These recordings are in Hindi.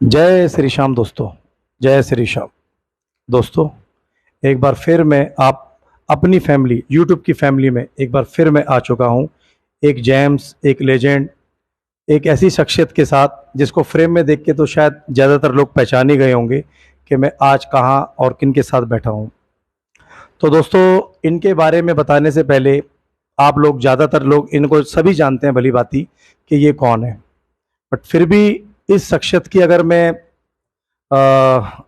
जय श्री श्याम दोस्तों। जय श्री श्याम दोस्तों। एक बार फिर मैं आप अपनी फैमिली यूट्यूब की फैमिली में एक बार फिर मैं आ चुका हूँ। एक जेम्स, एक लेजेंड, एक ऐसी शख्सियत के साथ जिसको फ्रेम में देख के तो शायद ज़्यादातर लोग पहचान ही गए होंगे कि मैं आज कहाँ और किन के साथ बैठा हूँ। तो दोस्तों, इनके बारे में बताने से पहले आप लोग ज़्यादातर लोग इनको सभी जानते हैं भली भांति कि ये कौन है, बट फिर भी इस शख्सियत की अगर मैं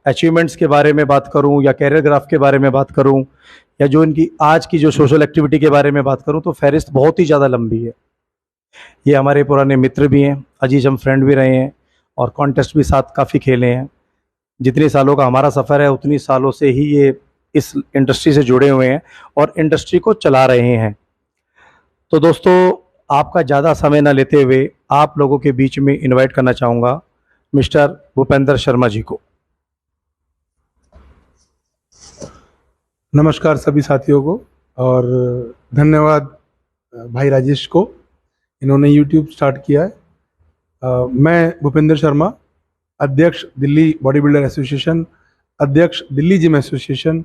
अचीवमेंट्स के बारे में बात करूं या कैरियर ग्राफ के बारे में बात करूं या जो इनकी आज की जो सोशल एक्टिविटी के बारे में बात करूं तो फहरिस्त बहुत ही ज़्यादा लंबी है। ये हमारे पुराने मित्र भी हैं, अजीज हम फ्रेंड भी रहे हैं और कॉन्टेस्ट भी साथ काफ़ी खेले हैं। जितने सालों का हमारा सफ़र है उतनी सालों से ही ये इस इंडस्ट्री से जुड़े हुए हैं और इंडस्ट्री को चला रहे हैं। तो दोस्तों, आपका ज़्यादा समय न लेते हुए आप लोगों के बीच में इनवाइट करना चाहूँगा मिस्टर भूपेंद्र शर्मा जी को। नमस्कार सभी साथियों को और धन्यवाद भाई राजेश को, इन्होंने YouTube स्टार्ट किया है। मैं भूपेंद्र शर्मा, अध्यक्ष दिल्ली बॉडी बिल्डर एसोसिएशन, अध्यक्ष दिल्ली जिम एसोसिएशन,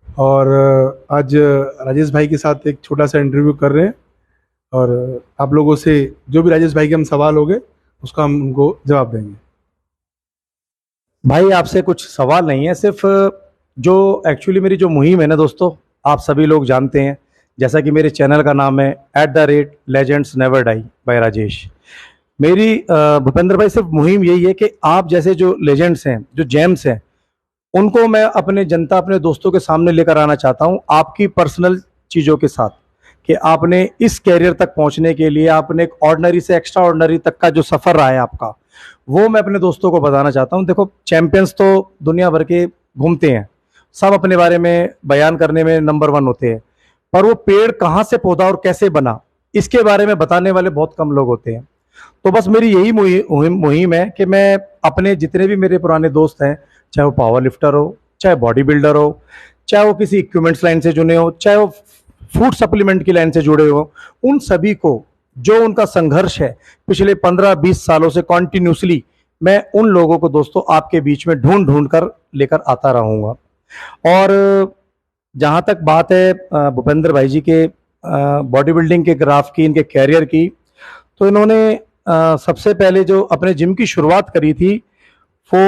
और आज राजेश भाई के साथ एक छोटा सा इंटरव्यू कर रहे हैं और आप लोगों से जो भी राजेश भाई के हम सवाल होंगे उसका हम उनको जवाब देंगे। भाई, आपसे कुछ सवाल नहीं है, सिर्फ जो एक्चुअली मेरी जो मुहिम है ना दोस्तों, आप सभी लोग जानते हैं, जैसा कि मेरे चैनल का नाम है @legends never die by Rajesh. मेरी भूपेंद्र भाई सिर्फ मुहिम यही है कि आप जैसे जो लेजेंड्स हैं, जो जेम्स हैं, उनको मैं अपने जनता, अपने दोस्तों के सामने लेकर आना चाहता हूं आपकी पर्सनल चीज़ों के साथ कि आपने इस कैरियर तक पहुंचने के लिए आपने एक ऑर्डिनरी से एक्स्ट्रा ऑर्डिनरी तक का जो सफ़र रहा है आपका, वो मैं अपने दोस्तों को बताना चाहता हूं। देखो, चैंपियंस तो दुनिया भर के घूमते हैं, सब अपने बारे में बयान करने में नंबर 1 होते हैं, पर वो पेड़ कहाँ से पौधा और कैसे बना इसके बारे में बताने वाले बहुत कम लोग होते हैं। तो बस मेरी यही मुहिम है कि मैं अपने जितने भी मेरे पुराने दोस्त हैं, चाहे वो पावर लिफ्टर हो, चाहे बॉडी बिल्डर हो, चाहे वो किसी इक्विपमेंट्स लाइन से जुड़े हो, चाहे वो फूड सप्लीमेंट की लाइन से जुड़े हो, उन सभी को जो उनका संघर्ष है पिछले 15-20 सालों से कॉन्टिन्यूसली, मैं उन लोगों को दोस्तों आपके बीच में ढूंढ ढूंढ कर लेकर आता रहूँगा। और जहाँ तक बात है भूपेंद्र भाई जी के बॉडी बिल्डिंग के ग्राफ की, इनके कैरियर की, तो इन्होंने सबसे पहले जो अपने जिम की शुरुआत करी थी वो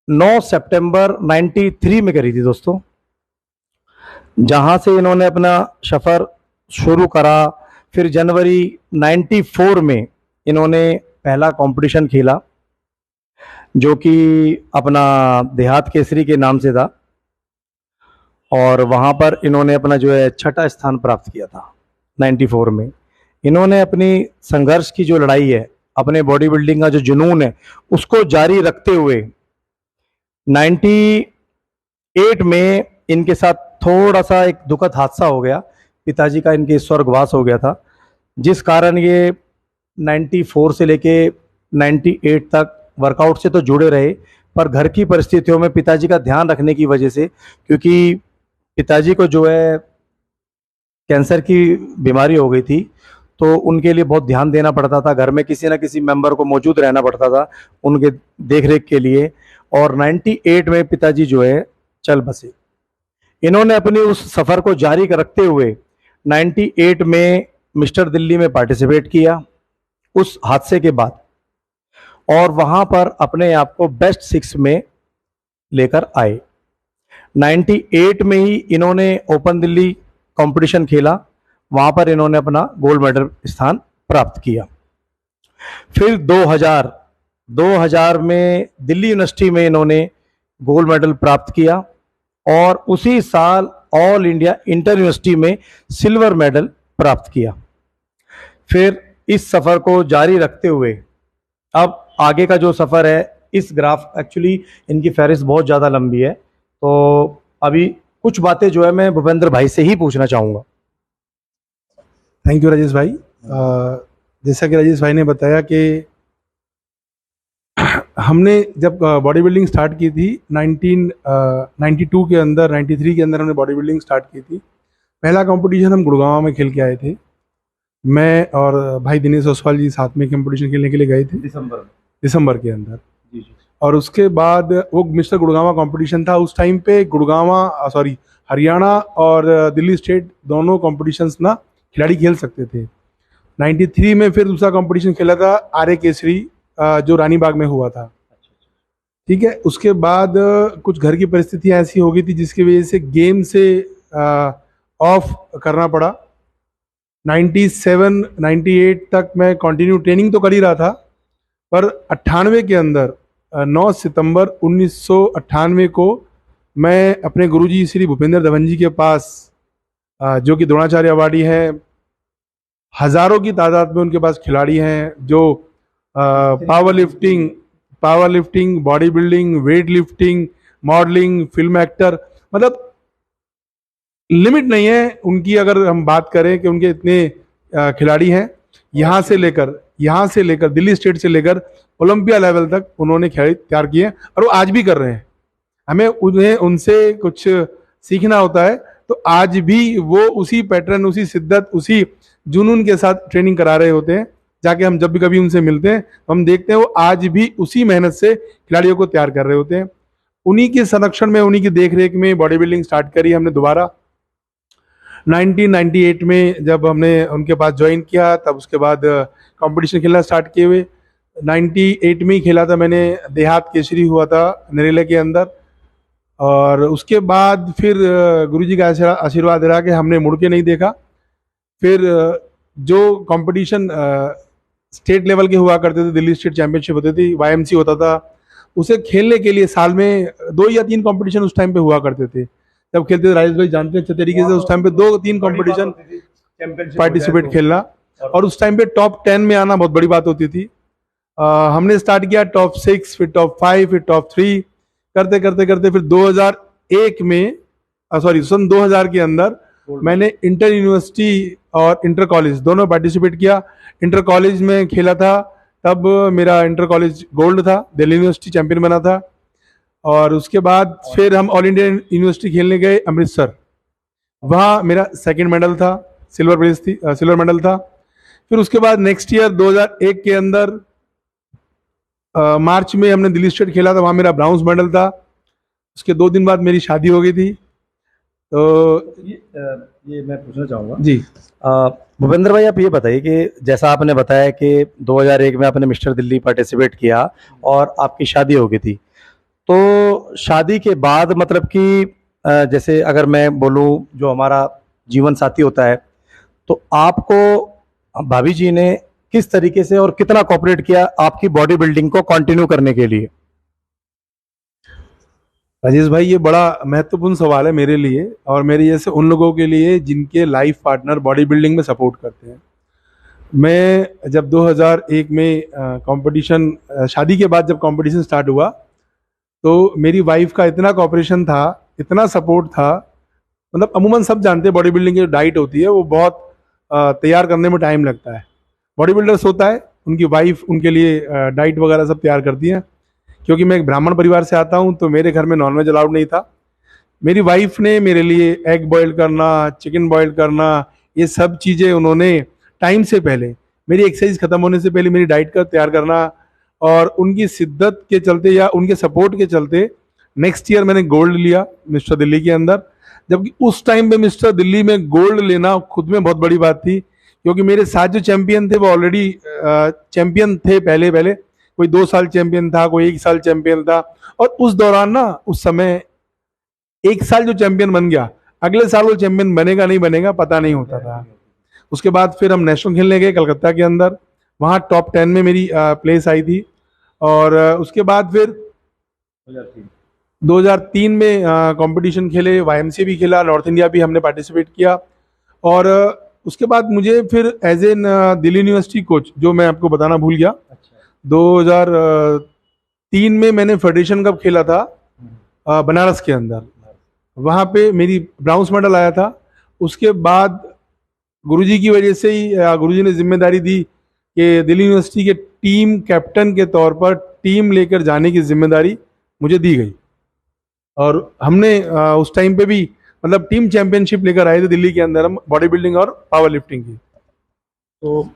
9 सितंबर 93 में करी थी दोस्तों। जहाँ से इन्होंने अपना सफ़र शुरू करा, फिर जनवरी 94 में इन्होंने पहला कंपटीशन खेला जो कि अपना देहात केसरी के नाम से था और वहाँ पर इन्होंने अपना जो है 6ठा स्थान प्राप्त किया था 94 में। इन्होंने अपनी संघर्ष की जो लड़ाई है, अपने बॉडी बिल्डिंग का जो जुनून है, उसको जारी रखते हुए 98 में इनके साथ थोड़ा सा एक दुखद हादसा हो गया। पिताजी का इनके स्वर्गवास हो गया था, जिस कारण ये 94 से लेके 98 तक वर्कआउट से तो जुड़े रहे, पर घर की परिस्थितियों में पिताजी का ध्यान रखने की वजह से, क्योंकि पिताजी को जो है कैंसर की बीमारी हो गई थी, तो उनके लिए बहुत ध्यान देना पड़ता था, घर में किसी ना किसी मेंबर को मौजूद रहना पड़ता था उनके देखरेख के लिए। और 98 में पिताजी जो है चल बसे। इन्होंने अपनी उस सफ़र को जारी रखते हुए 98 में मिस्टर दिल्ली में पार्टिसिपेट किया उस हादसे के बाद, और वहाँ पर अपने आप को बेस्ट 6 में लेकर आए। 98 में ही इन्होंने ओपन दिल्ली कंपटीशन खेला, वहाँ पर इन्होंने अपना गोल्ड मेडल स्थान प्राप्त किया। फिर 2000 में दिल्ली यूनिवर्सिटी में इन्होंने गोल्ड मेडल प्राप्त किया और उसी साल ऑल इंडिया इंटर यूनिवर्सिटी में सिल्वर मेडल प्राप्त किया। फिर इस सफ़र को जारी रखते हुए अब आगे का जो सफ़र है, इस ग्राफ एक्चुअली इनकी फहरिस्त बहुत ज़्यादा लंबी है, तो अभी कुछ बातें जो है मैं भूपेंद्र भाई से ही पूछना चाहूँगा। थैंक यू राजेश भाई। जैसा कि राजेश भाई ने बताया कि हमने जब बॉडी बिल्डिंग स्टार्ट की थी 1992 के अंदर, 93 के अंदर हमने बॉडी बिल्डिंग स्टार्ट की थी। पहला कंपटीशन हम गुड़गांव में खेल के आए थे। मैं और भाई दिनेश ओसवाल जी साथ में कंपटीशन खेलने के लिए गए थे दिसंबर के अंदर। जी जी। और उसके बाद वो मिस्टर गुड़गांवा कंपटीशन था उस टाइम पे। गुड़गांवा सॉरी हरियाणा और दिल्ली स्टेट दोनों कॉम्पिटिशन्स ना खिलाड़ी खेल सकते थे। 93 में फिर दूसरा कंपटीशन खेला था आर्य केसरी, जो रानी बाग में हुआ था। ठीक है, उसके बाद कुछ घर की परिस्थितियां ऐसी हो गई थी जिसकी वजह से गेम से ऑफ करना पड़ा। 97 98 तक मैं कंटिन्यू ट्रेनिंग तो कर ही रहा था, पर 98 के अंदर 9 सितंबर 1998 को मैं अपने गुरुजी श्री भूपेंद्र धवन जी के पास, जो कि द्रोणाचार्य अवार्डी हैं, हजारों की तादाद में उनके पास खिलाड़ी हैं जो power lifting, body building, weight lifting, modelling, film actor, मतलब लिमिट नहीं है उनकी। अगर हम बात करें कि उनके इतने खिलाड़ी हैं, यहाँ से लेकर दिल्ली स्टेट से लेकर ओलंपिया लेवल तक उन्होंने खिलाड़ी तैयार किए हैं और वो आज भी कर रहे हैं। हमें उन्हें उनसे कुछ सीखना होता है, तो आज भी वो उसी पैटर्न, उसी शिद्दत, उसी जुनून के साथ ट्रेनिंग करा रहे होते हैं। जाके हम जब भी कभी उनसे मिलते हैं तो हम देखते हैं वो आज भी उसी मेहनत से खिलाड़ियों को तैयार कर रहे होते हैं। उन्हीं के संरक्षण में, उन्हीं की देखरेख में बॉडी बिल्डिंग स्टार्ट करी हमने दोबारा 1998 में जब हमने उनके पास ज्वाइन किया। तब उसके बाद कंपटीशन खेलना स्टार्ट किए हुए 98 में ही खेला था मैंने, देहात केसरी हुआ था नरेला के अंदर। और उसके बाद फिर गुरुजी का आशीर्वाद रहा कि हमने मुड़ के नहीं देखा। फिर जो कंपटीशन स्टेट लेवल के हुआ करते थे, दिल्ली स्टेट चैंपियनशिप होती थी, YMC होता था, उसे खेलने के लिए साल में 2 या 3 कंपटीशन उस टाइम पे हुआ करते थे। जब खेलते थे, राजेश भाई जानते हैं अच्छे तरीके से, उस टाइम पे 2-3 कंपटीशन पार्टिसिपेट खेलना, और उस टाइम पे टॉप 10 में आना बहुत बड़ी बात होती थी। हमने स्टार्ट किया टॉप 6, फिर टॉप 5, फिर टॉप 3, करते करते करते फिर 2001 में सन 2000 के अंदर मैंने इंटर यूनिवर्सिटी और इंटर कॉलेज दोनों पार्टिसिपेट किया। इंटर कॉलेज में खेला था, तब मेरा इंटर कॉलेज गोल्ड था, दिल्ली यूनिवर्सिटी चैंपियन बना था। और उसके बाद फिर हम ऑल इंडिया यूनिवर्सिटी खेलने गए अमृतसर, वहाँ मेरा सेकंड मेडल था, सिल्वर मेडल था। फिर उसके बाद नेक्स्ट ईयर 2001 के अंदर मार्च में हमने दिल्ली स्टेट खेला था, वहाँ मेरा ब्राउन्स मेडल था। उसके 2 दिन बाद मेरी शादी हो गई थी। तो ये मैं पूछना चाहूँगा जी, भूपेंद्र भाई, आप ये बताइए कि जैसा आपने बताया कि 2001 में आपने मिस्टर दिल्ली पार्टिसिपेट किया और आपकी शादी हो गई थी, तो शादी के बाद मतलब कि जैसे अगर मैं बोलूँ, जो हमारा जीवन साथी होता है, तो आपको भाभी जी ने किस तरीके से और कितना कोऑपरेट किया आपकी बॉडी बिल्डिंग को कंटिन्यू करने के लिए? राजेश भाई, ये बड़ा महत्वपूर्ण सवाल है मेरे लिए और मेरे जैसे उन लोगों के लिए जिनके लाइफ पार्टनर बॉडी बिल्डिंग में सपोर्ट करते हैं। मैं जब 2001 में कंपटीशन, शादी के बाद जब कंपटीशन स्टार्ट हुआ, तो मेरी वाइफ का इतना कोऑपरेशन था, इतना सपोर्ट था। मतलब अमूमन सब जानते हैं बॉडी बिल्डिंग की जो डाइट होती है वो बहुत तैयार करने में टाइम लगता है। बॉडी बिल्डर्स होता है, उनकी वाइफ उनके लिए डाइट वगैरह सब तैयार करती है। क्योंकि मैं एक ब्राह्मण परिवार से आता हूँ, तो मेरे घर में नॉनवेज अलाउड नहीं था। मेरी वाइफ ने मेरे लिए एग बॉईल करना, चिकन बॉईल करना, ये सब चीज़ें उन्होंने टाइम से पहले, मेरी एक्सरसाइज खत्म होने से पहले मेरी डाइट का तैयार करना, और उनकी शिद्दत के चलते या उनके सपोर्ट के चलते नेक्स्ट ईयर मैंने गोल्ड लिया मिस्टर दिल्ली के अंदर। जबकि उस टाइम पे मिस्टर दिल्ली में गोल्ड लेना खुद में बहुत बड़ी बात थी, क्योंकि मेरे साथ जो चैंपियन थे वो ऑलरेडी चैंपियन थे पहले पहले। कोई 2 साल चैंपियन था, कोई 1 साल चैंपियन था। और उस दौरान ना, उस समय 1 साल जो चैंपियन बन गया, अगले साल वो चैंपियन बनेगा नहीं बनेगा पता नहीं होता था। उसके बाद फिर हम नेशनल खेलने गए कलकत्ता के अंदर, वहाँ टॉप 10 में मेरी प्लेस आई थी। और उसके बाद फिर 2003 में कंपटीशन खेले, YMC भी खेला, नॉर्थ इंडिया भी हमने पार्टिसिपेट किया। और उसके बाद मुझे फिर as an Delhi university coach, जो मैं आपको बताना भूल गया, 2003 में मैंने फेडरेशन कप खेला था बनारस के अंदर, वहाँ पे मेरी ब्राउन्स मेडल आया था। उसके बाद गुरुजी की वजह से ही गुरुजी ने जिम्मेदारी दी कि दिल्ली यूनिवर्सिटी के टीम कैप्टन के तौर पर टीम लेकर जाने की जिम्मेदारी मुझे दी गई। और हमने उस टाइम पे भी मतलब टीम चैंपियनशिप लेकर आए थे दिल्ली के अंदर हम, बॉडी बिल्डिंग और पावर लिफ्टिंग की। तो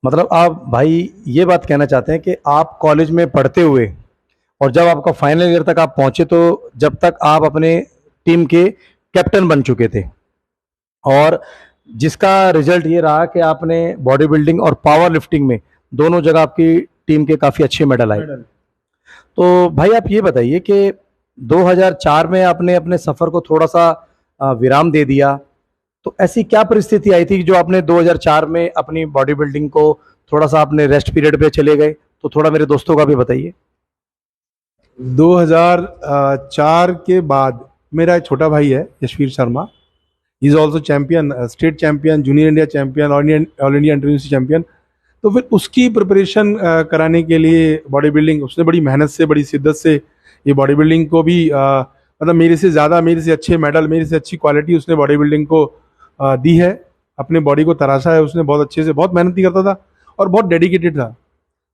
मतलब आप भाई ये बात कहना चाहते हैं कि आप कॉलेज में पढ़ते हुए और जब आपका फाइनल ईयर तक आप पहुंचे, तो जब तक आप अपने टीम के कैप्टन बन चुके थे, और जिसका रिजल्ट ये रहा कि आपने बॉडी बिल्डिंग और पावर लिफ्टिंग में दोनों जगह आपकी टीम के काफ़ी अच्छे मेडल आए। तो भाई आप ये बताइए कि 2004 में आपने अपने सफ़र को थोड़ा सा विराम दे दिया, तो ऐसी क्या परिस्थिति आई थी जो आपने 2004 में अपनी बॉडी बिल्डिंग को थोड़ा सा अपने रेस्ट पीरियड पे चले गए? तो थोड़ा मेरे दोस्तों का भी बताइए। 2004 के बाद मेरा एक छोटा भाई है Yashveer Sharma, is also champion, state champion, junior India champion, all India international champion. तो फिर उसकी प्रिपरेशन कराने के लिए बॉडी बिल्डिंग उसने बड़ी मेहनत से, बड़ी शिद्दत से ये बॉडी बिल्डिंग को भी मतलब मेरे से ज़्यादा, मेरे से अच्छे मेडल, मेरे से अच्छी क्वालिटी उसने बॉडी बिल्डिंग को दी है। अपने बॉडी को तराशा है उसने बहुत अच्छे से, बहुत मेहनत करता था और बहुत डेडिकेटेड था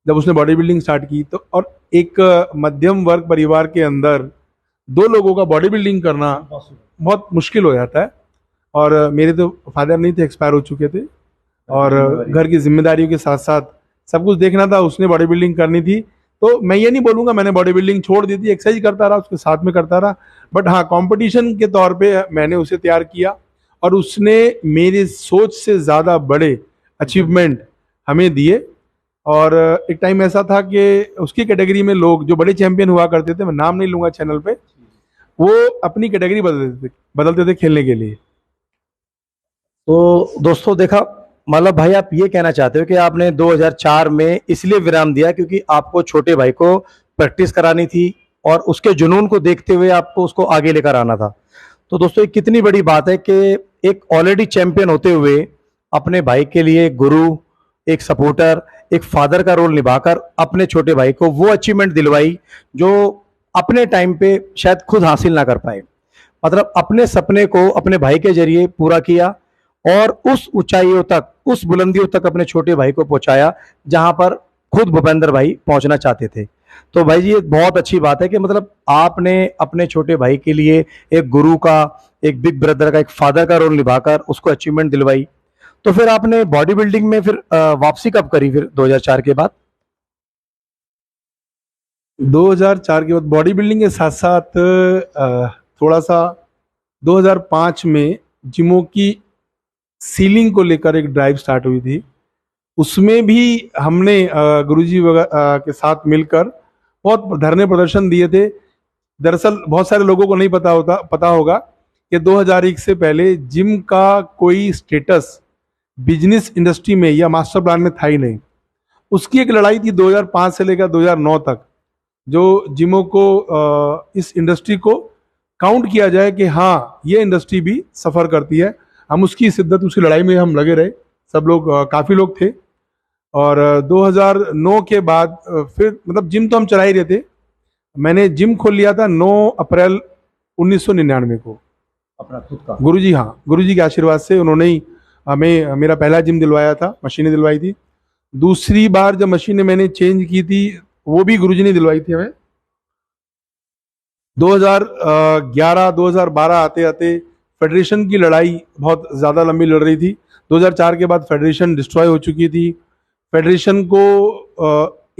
जब उसने बॉडी बिल्डिंग स्टार्ट की। तो और एक मध्यम वर्ग परिवार के अंदर दो लोगों का बॉडी बिल्डिंग करना बहुत मुश्किल हो जाता है। और मेरे तो फादर नहीं थे, एक्सपायर हो चुके थे, और घर की जिम्मेदारियों के साथ साथ सब कुछ देखना था, उसने बॉडी बिल्डिंग करनी थी। तो मैं ये नहीं बोलूँगा मैंने बॉडी बिल्डिंग छोड़ दी थी, एक्सरसाइज करता रहा, उसके साथ में करता रहा, बट हाँ कंपटीशन के तौर पे मैंने उसे तैयार किया और उसने मेरी सोच से ज़्यादा बड़े अचीवमेंट हमें दिए। और एक टाइम ऐसा था कि उसकी कैटेगरी में लोग जो बड़े चैंपियन हुआ करते थे, मैं नाम नहीं लूँगा चैनल पे, वो अपनी कैटेगरी बदलते थे खेलने के लिए। तो दोस्तों देखा, मतलब भाई आप ये कहना चाहते हो कि आपने 2004 में इसलिए विराम दिया क्योंकि आपको छोटे भाई को प्रैक्टिस करानी थी और उसके जुनून को देखते हुए आपको उसको आगे लेकर आना था। तो दोस्तों ये कितनी बड़ी बात है कि एक ऑलरेडी चैंपियन होते हुए अपने भाई के लिए एक गुरु, एक सपोर्टर, एक फादर का रोल निभाकर अपने छोटे भाई को वो अचीवमेंट दिलवाई जो अपने टाइम पे शायद खुद हासिल ना कर पाए। मतलब अपने सपने को अपने भाई के जरिए पूरा किया और उस ऊंचाइयों तक, उस बुलंदियों तक अपने छोटे भाई को पहुंचाया जहां पर खुद भूपेंद्र भाई पहुंचना चाहते थे। तो भाई जी ये बहुत अच्छी बात है कि मतलब आपने अपने छोटे भाई के लिए एक गुरु का, एक बिग ब्रदर का, एक फादर का रोल निभाकर उसको अचीवमेंट दिलवाई। तो फिर आपने बॉडी बिल्डिंग में फिर वापसी कब करी फिर 2004 के बाद? 2004 के बाद बॉडी बिल्डिंग के साथ साथ थोड़ा सा 2005 में जिमों की सीलिंग को लेकर एक ड्राइव स्टार्ट हुई थी। उसमें भी हमने गुरुजी के साथ मिलकर बहुत धरने प्रदर्शन दिए थे। दरअसल बहुत सारे लोगों को नहीं पता होगा कि 2001 से पहले जिम का कोई स्टेटस बिजनेस इंडस्ट्री में या मास्टर प्लान में था ही नहीं। उसकी एक लड़ाई थी 2005 से लेकर 2009 तक, जो जिमों को इस इंडस्ट्री को काउंट किया जाए कि हाँ ये इंडस्ट्री भी सफ़र करती है। हम उसकी शिद्दत, उसकी लड़ाई में हम लगे रहे, सब लोग, काफ़ी लोग थे। और 2009 के बाद फिर मतलब जिम तो हम चला ही रहे थे। मैंने जिम खोल लिया था 9 अप्रैल 1999 को, अपना खुद का। गुरुजी, हाँ गुरुजी के आशीर्वाद से उन्होंने ही हमें मेरा पहला जिम दिलवाया था, मशीनें दिलवाई थी। दूसरी बार जब मशीनें मैंने चेंज की थी वो भी गुरुजी ने दिलवाई थी हमें। 2011 2012 आते आते फेडरेशन की लड़ाई बहुत ज़्यादा लंबी लड़ रही थी। 2004 के बाद फेडरेशन डिस्ट्रॉय हो चुकी थी। फेडरेशन को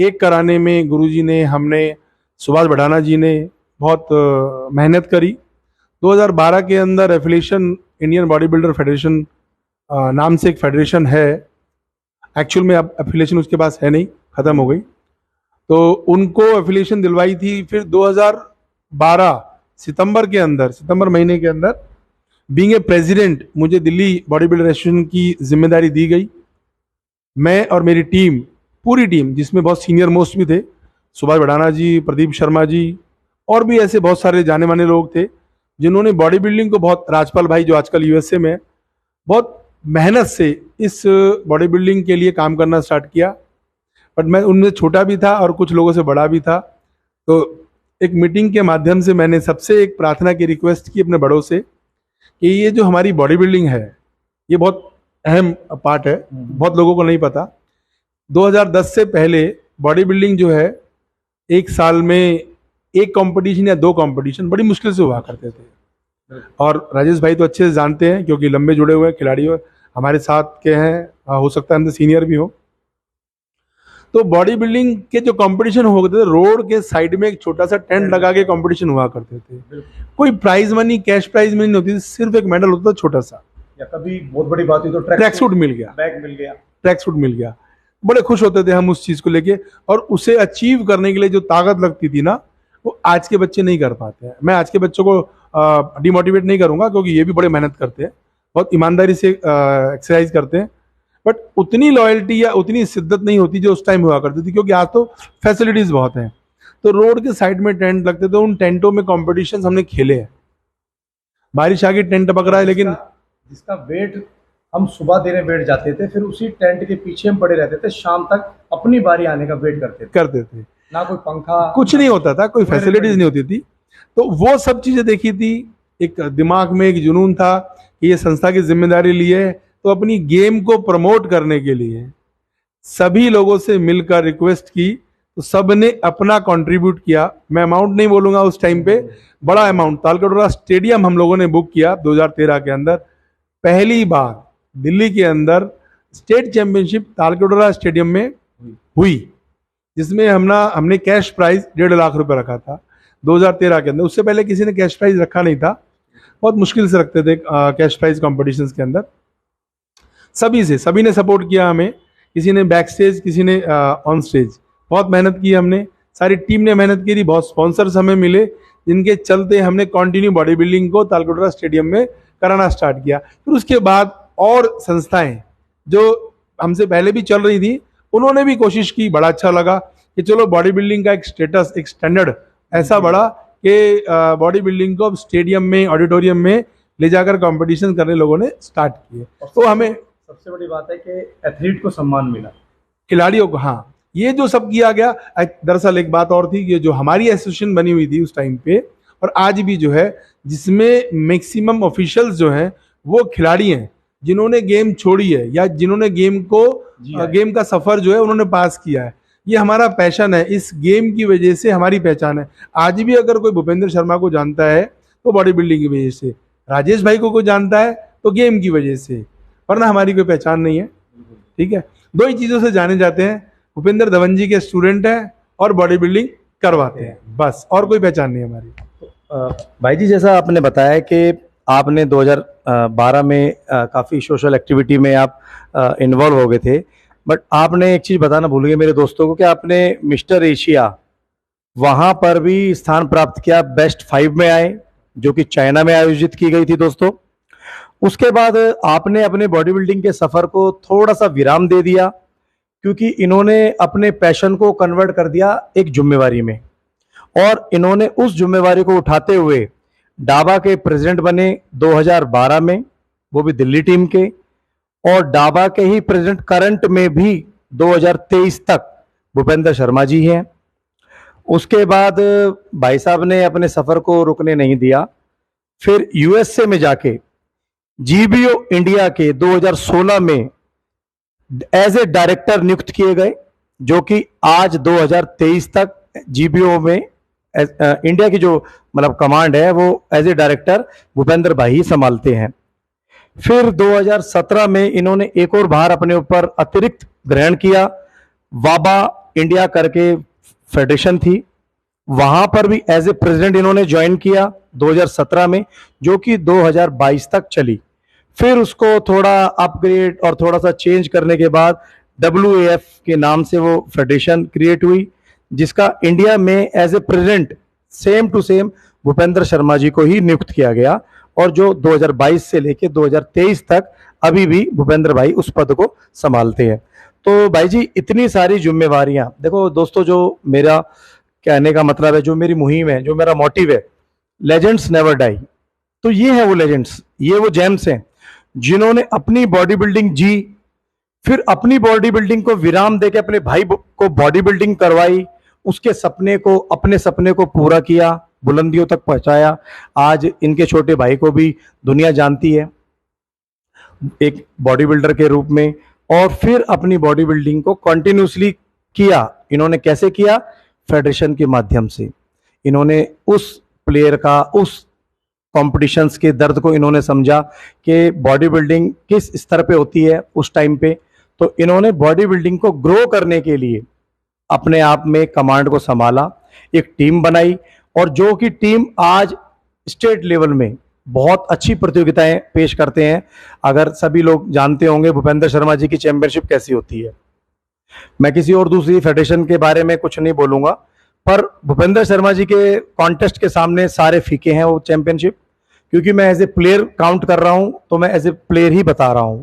एक कराने में गुरुजी ने, हमने, सुभाष बढ़ाना जी ने बहुत मेहनत करी। 2012 के अंदर affiliation Indian body builder federation नाम से एक फेडरेशन है, एक्चुअल में अब एफिलिएशन उसके पास है नहीं, ख़त्म हो गई। तो उनको एफिलिएशन दिलवाई थी। फिर 2012 सितंबर महीने के अंदर बीइंग ए प्रेसिडेंट मुझे दिल्ली बॉडी बिल्डर एसोसिएशन की जिम्मेदारी दी गई। मैं और मेरी टीम, पूरी टीम, जिसमें बहुत सीनियर मोस्ट भी थे, सुभाष बढ़ाना जी, प्रदीप शर्मा जी, और भी ऐसे बहुत सारे जाने माने लोग थे जिन्होंने बॉडी बिल्डिंग को बहुत, राजपाल भाई जो आजकल यूएसए में है, बहुत मेहनत से इस बॉडी बिल्डिंग के लिए काम करना स्टार्ट किया। बट मैं उनमें छोटा भी था और कुछ लोगों से बड़ा भी था। तो एक मीटिंग के माध्यम से मैंने सबसे एक प्रार्थना की रिक्वेस्ट की अपने बड़ों से कि ये जो हमारी बॉडी बिल्डिंग है ये बहुत अहम पार्ट है, बहुत लोगों को नहीं पता। 2010 से पहले बॉडी बिल्डिंग जो है एक साल में एक कंपटीशन या 2 कंपटीशन बड़ी मुश्किल से हुआ करते थे। और राजेश भाई तो अच्छे से जानते हैं क्योंकि लंबे जुड़े हुए खिलाड़ी हमारे साथ के हैं, हो सकता है हमसे सीनियर भी हो। तो बॉडी बिल्डिंग के जो कंपटीशन होते थे रोड के साइड में एक छोटा सा टेंट लगा के कंपटीशन हुआ करते थे। कोई prize money, cash prize money नहीं होती थी, सिर्फ एक मेडल होता था छोटा सा, या कभी बहुत बड़ी बात हुई तो ट्रैक सूट मिल गया, बैग मिल गया, ट्रैक सूट मिल गया। बड़े खुश होते थे हम उस चीज को लेके, और उसे अचीव करने के लिए जो ताकत लगती थी ना, वो आज के बच्चे नहीं कर पाते हैं। मैं आज के बच्चों को डिमोटिवेट नहीं करूंगा, क्योंकि ये भी बड़े मेहनत करते हैं, बहुत ईमानदारी से एक्सरसाइज करते हैं, बट उतनी लॉयल्टी या उतनी शिद्दत नहीं होती जो उस टाइम हुआ करती थी, क्योंकि आज तो फैसिलिटीज बहुत हैं। तो रोड के साइड में टेंट लगते थे, उन टेंटों में कॉम्पिटिशन हमने खेले हैं। बारिश आ गई, टेंट पक रहा है, लेकिन जिसका वेट हम सुबह देने बैठ जाते थे, फिर उसी टेंट के पीछे हम पड़े रहते थे, शाम तक अपनी बारी आने का वेट करते थे। ना कोई पंखा, कुछ नहीं होता था, कोई फैसिलिटीज नहीं होती थी। तो वो सब चीजें देखी थी, एक दिमाग में एक जुनून था कि ये संस्था की जिम्मेदारी ली है, तो अपनी गेम को प्रमोट करने के लिए सभी लोगों से मिलकर रिक्वेस्ट की, तो सब ने अपना कंट्रीब्यूट किया। मैं अमाउंट नहीं बोलूंगा, उस टाइम पे बड़ा अमाउंट, तालकटोरा स्टेडियम हम लोगों ने बुक किया 2013 के अंदर। पहली बार दिल्ली के अंदर स्टेट चैंपियनशिप तालकटोरा स्टेडियम में हुई, जिसमें हमने कैश प्राइज 1.5 लाख रुपए रखा था 2013 के अंदर। उससे पहले किसी ने कैश प्राइज रखा नहीं था, बहुत मुश्किल से रखते थे कैश प्राइज कॉम्पिटिशन्स के अंदर। सभी ने सपोर्ट किया हमें, किसी ने बैक स्टेज, किसी ने ऑन स्टेज, बहुत मेहनत की हमने, सारी टीम ने मेहनत की थी, बहुत स्पॉन्सर्स हमें मिले, जिनके चलते हमने कंटिन्यू बॉडी बिल्डिंग को तालकटोरा स्टेडियम में कराना स्टार्ट किया। फिर उसके बाद और संस्थाएं जो हमसे पहले भी चल रही थी, उन्होंने भी कोशिश की, बड़ा अच्छा लगा कि चलो बॉडी बिल्डिंग का एक स्टेटस, एक स्टैंडर्ड ऐसा बढ़ा कि बॉडी बिल्डिंग को अब स्टेडियम में, ऑडिटोरियम में ले जाकर कंपटीशन करने लोगों ने स्टार्ट किए। तो हमें सबसे बड़ी बात है कि एथलीट को सम्मान मिला, खिलाड़ियों को। हाँ, ये जो सब किया गया, दरअसल एक बात और थी कि जो हमारी एसोसिएशन बनी हुई थी उस टाइम पे, और आज भी जो है, जिसमें मैक्सिमम ऑफिशियल्स जो हैं वो खिलाड़ी हैं, जिन्होंने गेम छोड़ी है या जिन्होंने गेम का सफर जो है उन्होंने पास किया है। ये हमारा पैशन है, इस गेम की वजह से हमारी पहचान है। आज भी अगर कोई भूपेंद्र शर्मा को जानता है तो बॉडी बिल्डिंग की वजह से, राजेश भाई को कोई जानता है तो गेम की वजह से, वरना हमारी कोई पहचान नहीं है। ठीक है, दो ही चीजों से जाने जाते हैं, भूपेंद्र धवन जी के स्टूडेंट हैं और बॉडी बिल्डिंग करवाते हैं, बस, और कोई पहचान नहीं हमारी। भाई जी, जैसा आपने बताया कि आपने 2012 में काफ़ी सोशल एक्टिविटी में आप इन्वॉल्व हो गए थे, बट आपने एक चीज़ बताना भूल गए मेरे दोस्तों को कि आपने मिस्टर एशिया वहाँ पर भी स्थान प्राप्त किया, बेस्ट 5 में आए, जो कि चाइना में आयोजित की गई थी दोस्तों। उसके बाद आपने अपने बॉडी बिल्डिंग के सफ़र को थोड़ा सा विराम दे दिया, क्योंकि इन्होंने अपने पैशन को कन्वर्ट कर दिया एक जिम्मेवारी में, और इन्होंने उस जिम्मेवारी को उठाते हुए डाबा के प्रेसिडेंट बने 2012 में, वो भी दिल्ली टीम के, और डाबा के ही प्रेसिडेंट करंट में भी 2023 तक भूपेंद्र शर्मा जी हैं। उसके बाद भाई साहब ने अपने सफ़र को रुकने नहीं दिया, फिर यूएसए में जाके जीबीओ इंडिया के 2016 में एज ए डायरेक्टर नियुक्त किए गए, जो कि आज 2023 तक जीबीओ में इंडिया की जो मतलब कमांड है वो एज ए डायरेक्टर भूपेंद्र भाई ही संभालते हैं। फिर 2017 में इन्होंने एक और बार अपने ऊपर अतिरिक्त ग्रहण किया, वाबा इंडिया करके फेडरेशन थी, वहां पर भी एज ए प्रेसिडेंट इन्होंने ज्वाइन किया 2017 में, जो कि 2022 तक चली। फिर उसको थोड़ा अपग्रेड और थोड़ा सा चेंज करने के बाद WAF के नाम से वो फेडरेशन क्रिएट हुई, जिसका इंडिया में as a president same to same Bhupendra Sharma ji को ही नियुक्त किया गया, और जो 2022 से लेके 2023 तक अभी भी भूपेंद्र भाई उस पद को संभालते हैं। तो भाई जी, इतनी सारी जिम्मेवारियां, देखो दोस्तों, जो मेरा कहने का मतलब है, जो मेरी मुहिम है, जो मेरा मोटिव है, लेजेंड्स नेवर डाई, तो ये है वो लेजेंड्स, ये वो जेम्स हैं जिन्होंने अपनी बॉडी बिल्डिंग जी, फिर अपनी बॉडी बिल्डिंग को विराम देके अपने भाई को बॉडी बिल्डिंग करवाई, उसके सपने को, अपने सपने को पूरा किया, बुलंदियों तक पहुंचाया। आज इनके छोटे भाई को भी दुनिया जानती है एक बॉडी बिल्डर के रूप में, और फिर अपनी बॉडी बिल्डिंग को कंटिन्यूसली किया। इन्होंने कैसे किया? फेडरेशन के माध्यम से। इन्होंने उस प्लेयर का, उस कॉम्पिटिशन्स के दर्द को इन्होंने समझा कि बॉडी बिल्डिंग किस स्तर पे होती है उस टाइम पे, तो इन्होंने बॉडी बिल्डिंग को ग्रो करने के लिए अपने आप में कमांड को संभाला, एक टीम बनाई, और जो कि टीम आज स्टेट लेवल में बहुत अच्छी प्रतियोगिताएं पेश करते हैं। अगर सभी लोग जानते होंगे भूपेंद्र शर्मा जी की चैंपियनशिप कैसी होती है। मैं किसी और दूसरी फेडरेशन के बारे में कुछ नहीं बोलूंगा, पर भूपेंद्र शर्मा जी के कॉन्टेस्ट के सामने सारे फीके हैं वो चैंपियनशिप। क्योंकि मैं एज ए प्लेयर काउंट कर रहा हूं, तो मैं एज ए प्लेयर ही बता रहा हूं,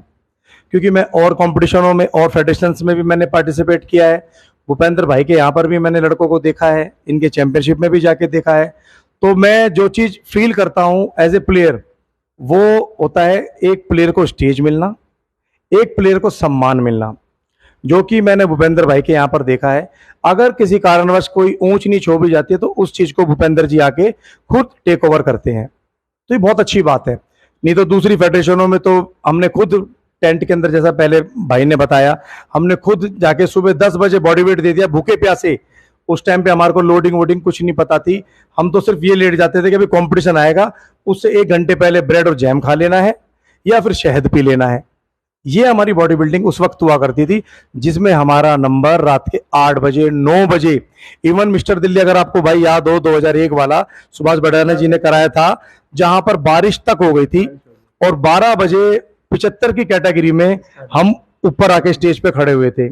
क्योंकि मैं और कॉम्पिटिशनों में और फेडरेशंस में भी मैंने पार्टिसिपेट किया है। भूपेंद्र भाई के यहाँ पर भी मैंने लड़कों को देखा है, इनके चैंपियनशिप में भी जाके देखा है। तो मैं जो चीज़ फील करता हूँ एज ए प्लेयर, वो होता है एक प्लेयर को स्टेज मिलना, एक प्लेयर को सम्मान मिलना, जो कि मैंने भूपेंद्र भाई के यहाँ पर देखा है। अगर किसी कारणवश कोई ऊंच नीच हो भी जाती है तो उस चीज़ को भूपेंद्र जी आके खुद टेक ओवर करते हैं, तो ये बहुत अच्छी बात है। नहीं तो दूसरी फेडरेशनों में तो हमने खुद टेंट के अंदर, जैसा पहले भाई ने बताया, हमने खुद जाके सुबह 10 बजे बॉडी वेट दे दिया भूखे प्यासे। उस टाइम पे हमारे को लोडिंग वोडिंग कुछ नहीं पता थी, हम तो सिर्फ ये लेट जाते थे कि अभी कंपटीशन आएगा, उससे 1 घंटे पहले ब्रेड और जैम खा लेना है या फिर शहद पी लेना है। ये हमारी बॉडी बिल्डिंग उस वक्त हुआ करती थी, जिसमें हमारा नंबर रात के 8 बजे 9 बजे, इवन मिस्टर दिल्ली अगर आपको भाई याद हो 2001 वाला सुभाष बड़ाना जी ने कराया था, जहां पर बारिश तक हो गई थी और 12 बजे 75 की कैटेगरी में हम ऊपर आके स्टेज पे खड़े हुए थे।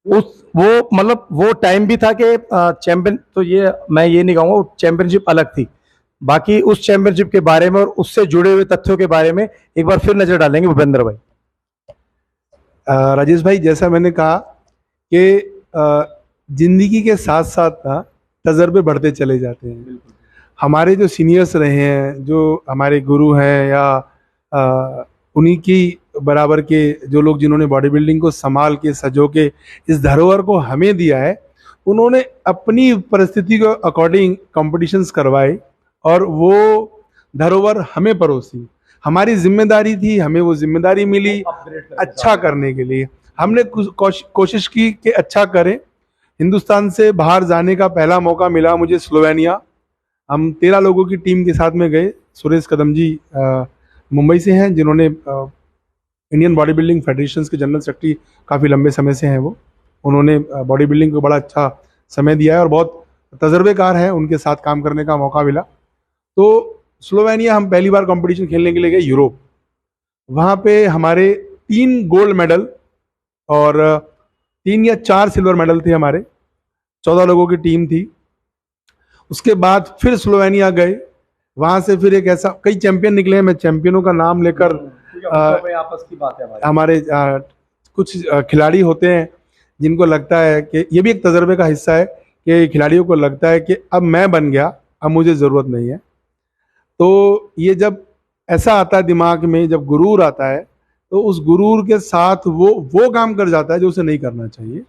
उस वो मतलब वो टाइम भी था कि चैंपियन, तो ये मैं ये नहीं कहूँगा, चैंपियनशिप अलग थी। बाकी उस चैंपियनशिप के बारे में और उससे जुड़े हुए तथ्यों के बारे में एक बार फिर नजर डालेंगे भूपेंद्र भाई। राजेश भाई, जैसा मैंने कहा कि जिंदगी के साथ साथ ना तजर्बे बढ़ते चले जाते हैं। हमारे जो सीनियर्स रहे हैं, जो हमारे गुरु हैं, या उन्हीं की बराबर के जो लोग जिन्होंने बॉडी बिल्डिंग को संभाल के सजो के इस धरोहर को हमें दिया है, उन्होंने अपनी परिस्थिति को अकॉर्डिंग कॉम्पिटिशन्स करवाए और वो धरोहर हमें परोसी। हमारी जिम्मेदारी थी, हमें वो जिम्मेदारी मिली अच्छा करने के लिए। हमने कोशिश की कि अच्छा करें। हिंदुस्तान से बाहर जाने का पहला मौका मिला मुझे स्लोवेनिया। हम 13 लोगों की टीम के साथ में गए। सुरेश कदम जी मुंबई से हैं, जिन्होंने इंडियन बॉडी बिल्डिंग फेडरेशंस के जनरल सेक्रेटरी काफ़ी लंबे समय से हैं। वो उन्होंने बॉडी बिल्डिंग को बड़ा अच्छा समय दिया है और बहुत तजर्बेकार हैं, उनके साथ काम करने का मौका मिला। तो स्लोवेनिया हम पहली बार कंपटीशन खेलने के लिए गए यूरोप। वहाँ पे हमारे 3 गोल्ड मेडल और 3 या 4 सिल्वर मेडल थे हमारे। 14 लोगों की टीम थी। उसके बाद फिर स्लोवेनिया गए। वहाँ से फिर एक ऐसा, कई चैंपियन निकले हैं, मैं चैंपियनों का नाम लेकर आपस की बात है हमारे कुछ खिलाड़ी होते हैं जिनको लगता है कि ये भी एक तजर्बे का हिस्सा है कि खिलाड़ियों को लगता है कि अब मैं बन गया, अब मुझे ज़रूरत नहीं है। तो ये जब ऐसा आता है दिमाग में, जब गुरूर आता है, तो उस गुरूर के साथ वो काम कर जाता है जो उसे नहीं करना चाहिए।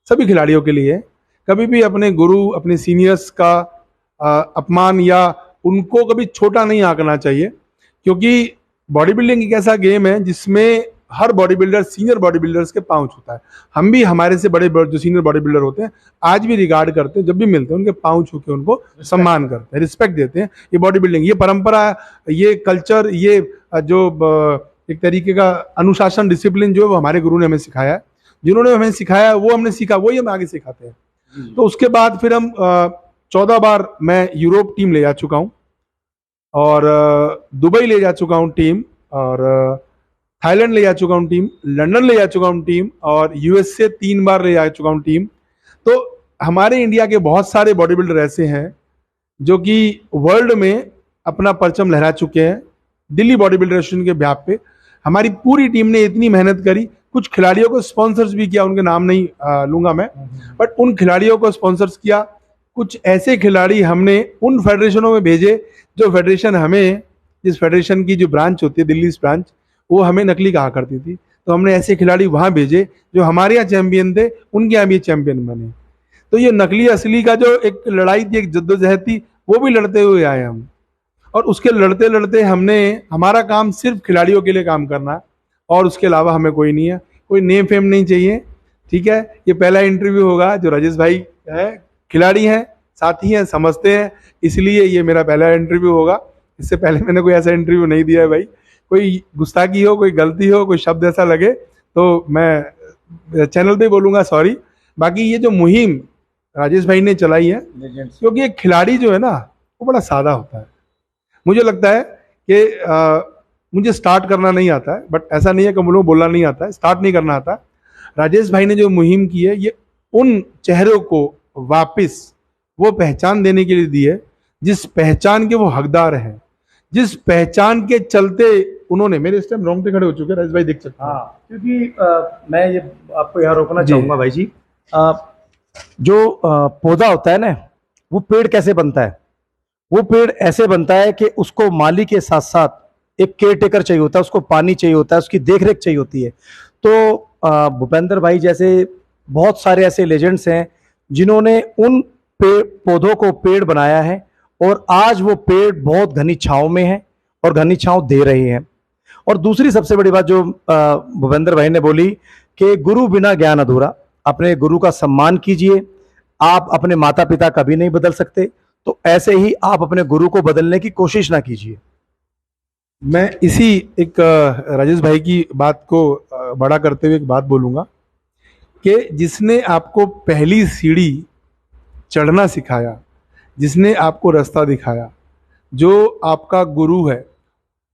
सभी खिलाड़ियों के लिए कभी भी अपने गुरु, अपने सीनियर्स का अपमान या उनको कभी छोटा नहीं आंकना चाहिए, क्योंकि बॉडी बिल्डिंग एक ऐसा गेम है जिसमें हर body builder senior body builders के पाँव छूता है। हम भी हमारे से बड़े जो सीनियर बॉडी बिल्डर होते हैं आज भी रिगार्ड करते हैं, जब भी मिलते हैं उनके पाँव छू के उनको सम्मान करते हैं, रिस्पेक्ट देते हैं। ये बॉडी बिल्डिंग, ये परंपरा, ये कल्चर, ये जो एक तरीके का अनुशासन, डिसिप्लिन जो है वो हमारे गुरु ने हमें सिखाया है। जिन्होंने हमें सिखाया वो हमने सीखा, वही हम आगे सिखाते हैं। तो उसके बाद फिर हम 14 बार मैं यूरोप टीम ले जा चुका हूँ और दुबई ले जा चुका हूँ टीम, और थाईलैंड ले जा चुका हूँ टीम, लंदन ले जा चुका हूँ टीम, और यूएसए 3 बार ले जा चुका हूँ टीम। तो हमारे इंडिया के बहुत सारे बॉडी बिल्डर ऐसे हैं जो कि वर्ल्ड में अपना परचम लहरा चुके हैं। दिल्ली बॉडी बिल्डर एसोसिएशन के ब्याह पे हमारी पूरी टीम ने इतनी मेहनत करी। कुछ खिलाड़ियों को स्पॉन्सर्स भी किया, उनके नाम नहीं लूंगा मैं, बट उन खिलाड़ियों को स्पॉन्सर्स किया। कुछ ऐसे खिलाड़ी हमने उन फेडरेशनों में भेजे जो फेडरेशन हमें, जिस फेडरेशन की जो ब्रांच होती है दिल्ली ब्रांच, वो हमें नकली कहा करती थी। तो हमने ऐसे खिलाड़ी वहाँ भेजे जो हमारे यहाँ चैंपियन थे, उनके यहाँ भी चैंपियन बने। तो ये नकली असली का जो एक लड़ाई थी, एक जद्दोजहद थी, वो भी लड़ते हुए आए हम। और उसके लड़ते लड़ते हमने, हमारा काम सिर्फ खिलाड़ियों के लिए काम करना है और उसके अलावा हमें कोई नहीं है, कोई नेम फेम नहीं चाहिए। ठीक है, ये पहला इंटरव्यू होगा जो राजेश भाई है, खिलाड़ी हैं, साथी हैं, समझते हैं, इसलिए ये मेरा पहला इंटरव्यू होगा। इससे पहले मैंने कोई ऐसा इंटरव्यू नहीं दिया है भाई। कोई गुस्ताखी हो, कोई गलती हो, कोई शब्द ऐसा लगे तो मैं चैनल पे बोलूँगा सॉरी, बाकी ये जो मुहिम राजेश भाई ने चलाई है, क्योंकि एक खिलाड़ी जो है ना वो बड़ा सादा होता है। मुझे लगता है कि मुझे स्टार्ट करना नहीं आता है, बट ऐसा नहीं है कि मुझे बोलना नहीं आता है, स्टार्ट नहीं करना आता। राजेश भाई ने जो मुहिम की है ये उन चेहरों को वापस वो पहचान देने के लिए दी है जिस पहचान के वो हकदार हैं, जिस पहचान के चलते उन्होंने, मेरे इस टाइम रोंगटे खड़े हो चुके हैं, राजेश भाई देख सकते हैं। हाँ, क्योंकि मैं ये आपको यहाँ रोकना जी। चाहूंगा भाई जी। जो पौधा होता है ना, वो पेड़ कैसे बनता है? वो पेड़ ऐसे बनता है कि उसको माली के साथ साथ एक केयर टेकर चाहिए होता है, उसको पानी चाहिए होता है, उसकी देखरेख चाहिए होती है। तो भूपेंद्र भाई जैसे बहुत सारे ऐसे लेजेंड्स हैं जिन्होंने उन पौधों को पेड़ बनाया है, और आज वो पेड़ बहुत घनी छांव में है और घनी छांव दे रहे हैं। और दूसरी सबसे बड़ी बात जो भूपेंद्र भाई ने बोली कि गुरु बिना ज्ञान अधूरा, अपने गुरु का सम्मान कीजिए। आप अपने माता पिता कभी नहीं बदल सकते, तो ऐसे ही आप अपने गुरु को बदलने की कोशिश ना कीजिए। मैं इसी एक राजेश भाई की बात को बड़ा करते हुए एक बात बोलूंगा कि जिसने आपको पहली सीढ़ी चढ़ना सिखाया, जिसने आपको रास्ता दिखाया, जो आपका गुरु है,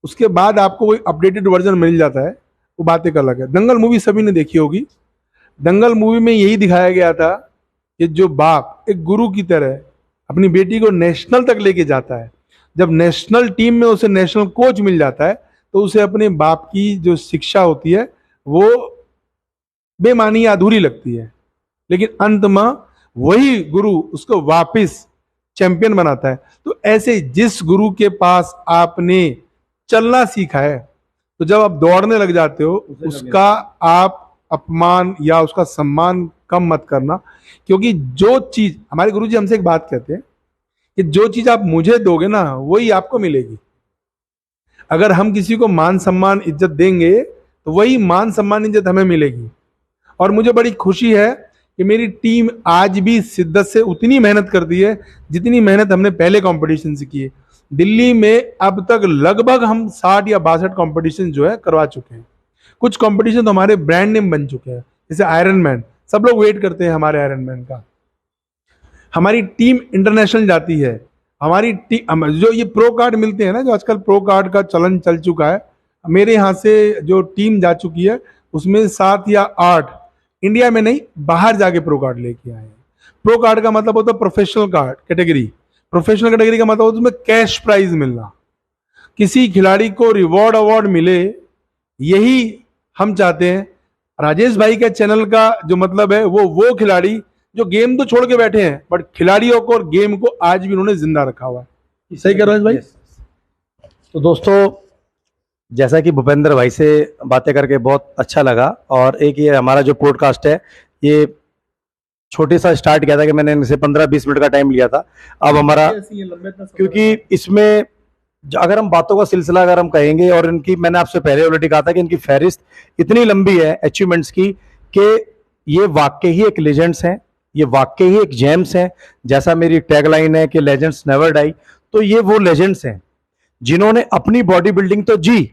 उसके बाद आपको कोई अपडेटेड वर्जन मिल जाता है, वो बात एक अलग है। दंगल मूवी सभी ने देखी होगी। दंगल मूवी में यही दिखाया गया था कि जो बाप एक गुरु की तरह अपनी बेटी को नेशनल तक लेके जाता है, जब नेशनल टीम में उसे नेशनल कोच मिल जाता है, तो उसे अपने बाप की जो शिक्षा होती है वो बेमानी या अधूरी लगती है, लेकिन अंत में वही गुरु उसको वापस चैंपियन बनाता है। तो ऐसे जिस गुरु के पास आपने चलना सीखा है, तो जब आप दौड़ने लग जाते हो उसका आप अपमान या उसका सम्मान कम मत करना, क्योंकि जो चीज हमारे गुरुजी हमसे एक बात कहते हैं कि जो चीज आप मुझे दोगे ना वही आपको मिलेगी। अगर हम किसी को मान सम्मान इज्जत देंगे तो वही मान सम्मान इज्जत हमें मिलेगी। और मुझे बड़ी खुशी है कि मेरी टीम आज भी शिद्दत से उतनी मेहनत करती है जितनी मेहनत हमने पहले कंपटीशन से की है। दिल्ली में अब तक लगभग हम 60 या 62 कंपटीशन जो है करवा चुके हैं। कुछ कंपटीशन तो हमारे ब्रांड नेम बन चुके हैं, जैसे आयरन मैन, सब लोग वेट करते हैं हमारे आयरन मैन का। हमारी टीम इंटरनेशनल जाती है। हमारी टीम जो ये प्रो कार्ड मिलते हैं ना, जो आजकल प्रो कार्ड का चलन चल चुका है, मेरे यहाँ से जो टीम जा चुकी है उसमें 7 या 8 इंडिया में नहीं बाहर जाके प्रो कार्ड लेके आए हैं। प्रो कार्ड का मतलब होता है professional card category. Professional category का मतलब होता है उसमें कैश प्राइज मिलना, किसी खिलाड़ी को रिवॉर्ड अवार्ड मिले, यही हम चाहते हैं। राजेश भाई के चैनल का जो मतलब है वो खिलाड़ी जो गेम तो छोड़ के बैठे हैं, बट खिलाड़ियों को और गेम को आज भी उन्होंने जिंदा रखा हुआ है। सही कह रहे हो भाई? तो दोस्तों, जैसा कि भूपेंद्र भाई से बातें करके बहुत अच्छा लगा, और एक ये हमारा जो पॉडकास्ट है ये छोटे सा स्टार्ट किया था कि मैंने इनसे 15-20 मिनट का टाइम लिया था। अब हमारा, क्योंकि इसमें अगर हम बातों का सिलसिला अगर हम कहेंगे, और इनकी मैंने आपसे पहले ऑलरेडी कहा था कि इनकी फहरिस्त इतनी लंबी है अचीवमेंट्स की कि ये वाकई ही एक लेजेंड्स हैं, ये वाकई ही एक जेम्स हैं। जैसा मेरी टैगलाइन है कि लेजेंड्स नेवर डाई, तो ये वो लेजेंड्स हैं जिन्होंने अपनी बॉडी बिल्डिंग तो जी,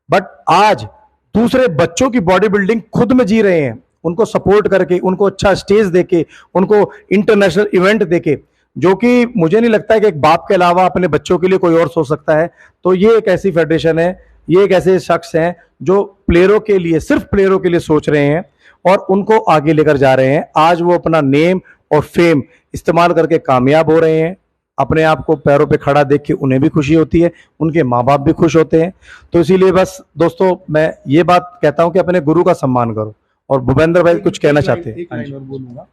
बट आज दूसरे बच्चों की बॉडी बिल्डिंग खुद में जी रहे हैं, उनको सपोर्ट करके, उनको अच्छा स्टेज देके, उनको इंटरनेशनल इवेंट देके, जो कि मुझे नहीं लगता है कि एक बाप के अलावा अपने बच्चों के लिए कोई और सोच सकता है। तो ये एक ऐसी फेडरेशन है, ये एक ऐसे शख्स हैं जो प्लेयरों के लिए, सिर्फ प्लेयरों के लिए सोच रहे हैं और उनको आगे लेकर जा रहे हैं। आज वो अपना नेम और फेम इस्तेमाल करके कामयाब हो रहे हैं। अपने आप को पैरों पे खड़ा देख के उन्हें भी खुशी होती है, उनके माँ बाप भी खुश होते हैं। तो इसीलिए बस दोस्तों मैं ये बात कहता हूं कि अपने गुरु का सम्मान करो। और भूपेंद्र भाई कुछ कहना चाहते हैं? एक लाइन और बोलूंगा।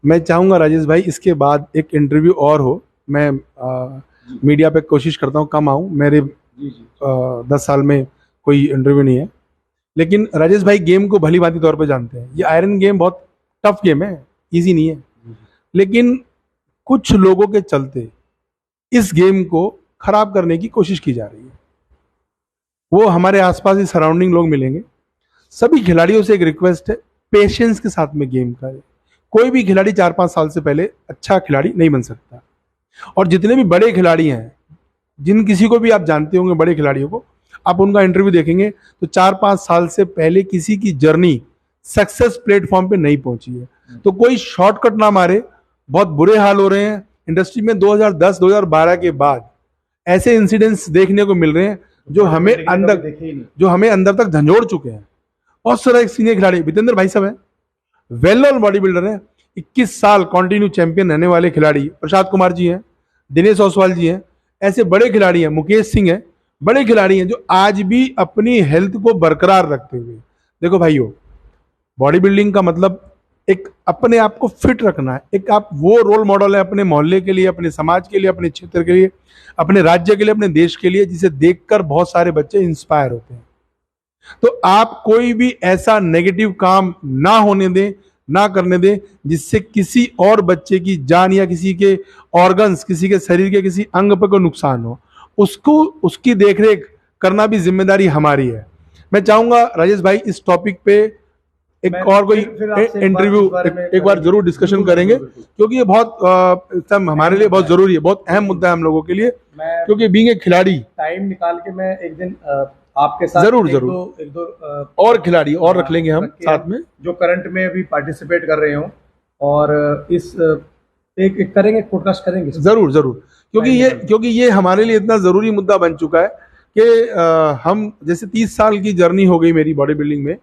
मैं चाहूंगा राजेश भाई इसके बाद एक इंटरव्यू और हो। मैं मीडिया पे कोशिश करता हूँ कम आऊँ, मेरे 10 साल में कोई इंटरव्यू नहीं है, लेकिन राजेश भाई गेम को भली भांति तौर पे जानते हैं। ये आयरन गेम बहुत टफ गेम है, इजी नहीं है, लेकिन कुछ लोगों के चलते इस गेम को खराब करने की कोशिश की जा रही है। वो हमारे आसपास ही सराउंडिंग लोग मिलेंगे। सभी खिलाड़ियों से एक रिक्वेस्ट है, पेशेंस के साथ में गेम करें। कोई भी खिलाड़ी 4-5 साल से पहले अच्छा खिलाड़ी नहीं बन सकता। और जितने भी बड़े खिलाड़ी हैं, जिन किसी को भी आप जानते होंगे बड़े खिलाड़ियों को, आप उनका इंटरव्यू देखेंगे तो 4-5 साल से पहले किसी की जर्नी सक्सेस प्लेटफॉर्म पे नहीं पहुंची है। तो कोई शॉर्टकट ना मारे, बहुत बुरे हाल हो रहे हैं इंडस्ट्री में। 2010-2012 के बाद ऐसे इंसिडेंट्स देखने को मिल रहे हैं जो हमें अंदर तक झंझोड़ चुके हैं। बहुत सारा एक सीनियर खिलाड़ी भूपेंद्र भाई साहब है, वेल नोन बॉडी बिल्डर है, 21 साल कॉन्टिन्यू चैंपियन रहने वाले खिलाड़ी। प्रसाद कुमार जी हैं, दिनेश ओसवाल जी हैं, ऐसे बड़े खिलाड़ी हैं, मुकेश सिंह है, बड़े खिलाड़ी हैं जो आज भी अपनी हेल्थ को बरकरार रखते हुए। देखो भाइयों, बॉडी बिल्डिंग का मतलब एक अपने आप को फिट रखना है। एक आप वो रोल मॉडल है अपने मोहल्ले के लिए, अपने समाज के लिए, अपने क्षेत्र के लिए, अपने राज्य के लिए, अपने देश के लिए, जिसे देखकर बहुत सारे बच्चे इंस्पायर होते हैं। तो आप कोई भी ऐसा नेगेटिव काम ना होने दें, ना करने दें जिससे किसी और बच्चे की जान या किसी के ऑर्गन्स, किसी के शरीर के किसी अंग पर कोई नुकसान हो। उसको उसकी देखरेख करना भी जिम्मेदारी हमारी है। मैं चाहूंगा राजेश भाई इस टॉपिक पे एक और कोई इंटरव्यू एक बार जरूर डिस्कशन करेंगे, क्योंकि ये बहुत हमारे लिए बहुत जरूरी है, बहुत अहम मुद्दा है हम लोगों के लिए, क्योंकि बीइंग एक खिलाड़ी टाइम निकाल के मैं एक दिन आपके साथ जरूर एक दो और खिलाड़ी और रख लेंगे हम साथ में, जो करंट में अभी पार्टिसिपेट कर रहे हो, और इस एक करेंगे, पॉडकास्ट करेंगे जरूर जरूर, क्योंकि ये हमारे लिए इतना जरूरी मुद्दा बन चुका है कि हम जैसे 30 साल की जर्नी हो गई मेरी बॉडी बिल्डिंग में,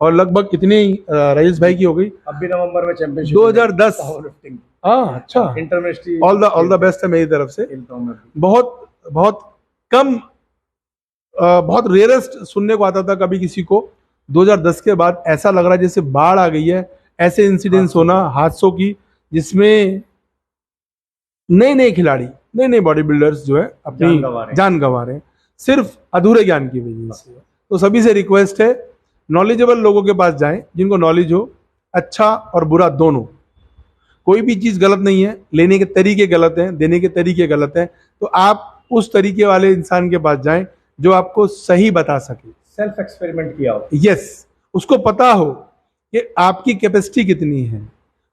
और लगभग कितनी राजेश भाई की हो गई, अब भी नवंबर में चैंपियनशिप 2010। हाँ अच्छा, इंटरनेशनल ऑल द बेस्ट है मेरी तरफ से। बहुत बहुत कम, बहुत रेयरेस्ट सुनने को आता था कभी किसी को 2010 के बाद ऐसा लग रहा है जैसे बाढ़ आ गई है, ऐसे इंसिडेंट्स होना हादसों की, जिसमें नए नए खिलाड़ी, नए नए बॉडी बिल्डर्स जो है अपनी जान गंवा रहे हैं सिर्फ अधूरे ज्ञान की वजह से। तो सभी से रिक्वेस्ट है, नॉलेजेबल लोगों के पास जाएं, जिनको नॉलेज हो, अच्छा और बुरा दोनों। कोई भी चीज गलत नहीं है, लेने के तरीके गलत हैं, देने के तरीके गलत हैं, तो आप उस तरीके वाले इंसान के पास जाएं जो आपको सही बता सके, सेल्फ एक्सपेरिमेंट किया हो। यस, उसको पता हो कि आपकी कैपेसिटी कितनी है।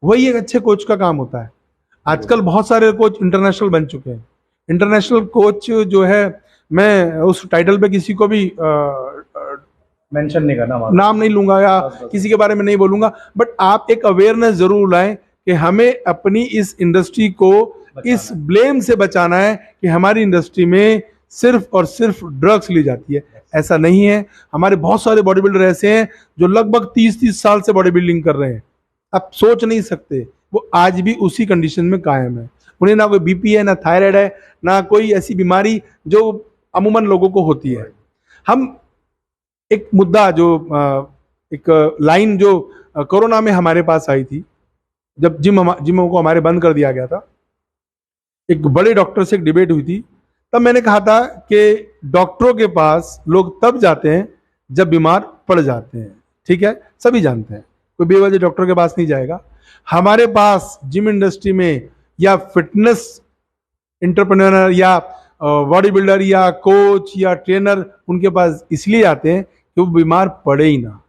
वही एक अच्छे कोच का काम होता है। आजकल बहुत सारे कोच इंटरनेशनल बन चुके हैं। इंटरनेशनल कोच जो है, मैं उस टाइटल पे किसी को भी मेंशन नहीं करना, नाम नहीं लूंगा या किसी के बारे में नहीं बोलूंगा, बट आप एक अवेयरनेस जरूर लाएं कि हमें अपनी इस इंडस्ट्री को इस ब्लेम से बचाना है कि हमारी इंडस्ट्री में सिर्फ और सिर्फ ड्रग्स ली जाती है। ऐसा नहीं है। हमारे बहुत सारे बॉडी बिल्डर ऐसे हैं जो लगभग 30-30 साल से बॉडी बिल्डिंग कर रहे हैं। आप सोच नहीं सकते, वो आज भी उसी कंडीशन में कायम है। उन्हें ना कोई बीपी है, ना थायराइड है, ना कोई ऐसी बीमारी जो अमूमन लोगों को होती है। हम एक मुद्दा जो एक लाइन जो कोरोना में हमारे पास आई थी, जब जिमों को हमारे बंद कर दिया गया था, एक बड़े डॉक्टर से एक डिबेट हुई थी। तब मैंने कहा था कि डॉक्टरों के पास लोग तब जाते हैं जब बीमार पड़ जाते हैं। ठीक है, सभी जानते हैं, कोई बेवजह डॉक्टर के पास नहीं जाएगा। हमारे पास जिम इंडस्ट्री में या फिटनेस एंटरप्रेन्योर या बॉडी बिल्डर या कोच या ट्रेनर उनके पास इसलिए आते हैं कि वो बीमार पड़े ही ना।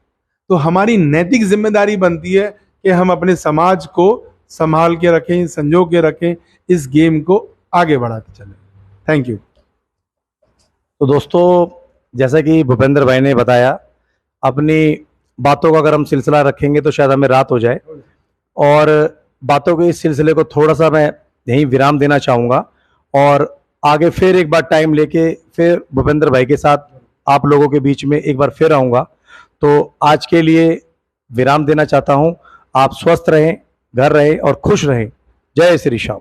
तो हमारी नैतिक जिम्मेदारी बनती है कि हम अपने समाज को संभाल के रखें, संजो के रखें, इस गेम को आगे बढ़ाते चलें। Thank you. तो दोस्तों, जैसा कि भूपेंद्र भाई ने बताया, अपनी बातों का अगर हम सिलसिला रखेंगे तो शायद हमें रात हो जाए, और बातों के इस सिलसिले को थोड़ा सा मैं यहीं विराम देना चाहूँगा, और आगे फिर एक बार टाइम लेके फिर भूपेंद्र भाई के साथ आप लोगों के बीच में एक बार फिर आऊँगा। तो आज के लिए विराम देना चाहता हूँ। आप स्वस्थ रहें, घर रहें और खुश रहें। जय श्री श्याम।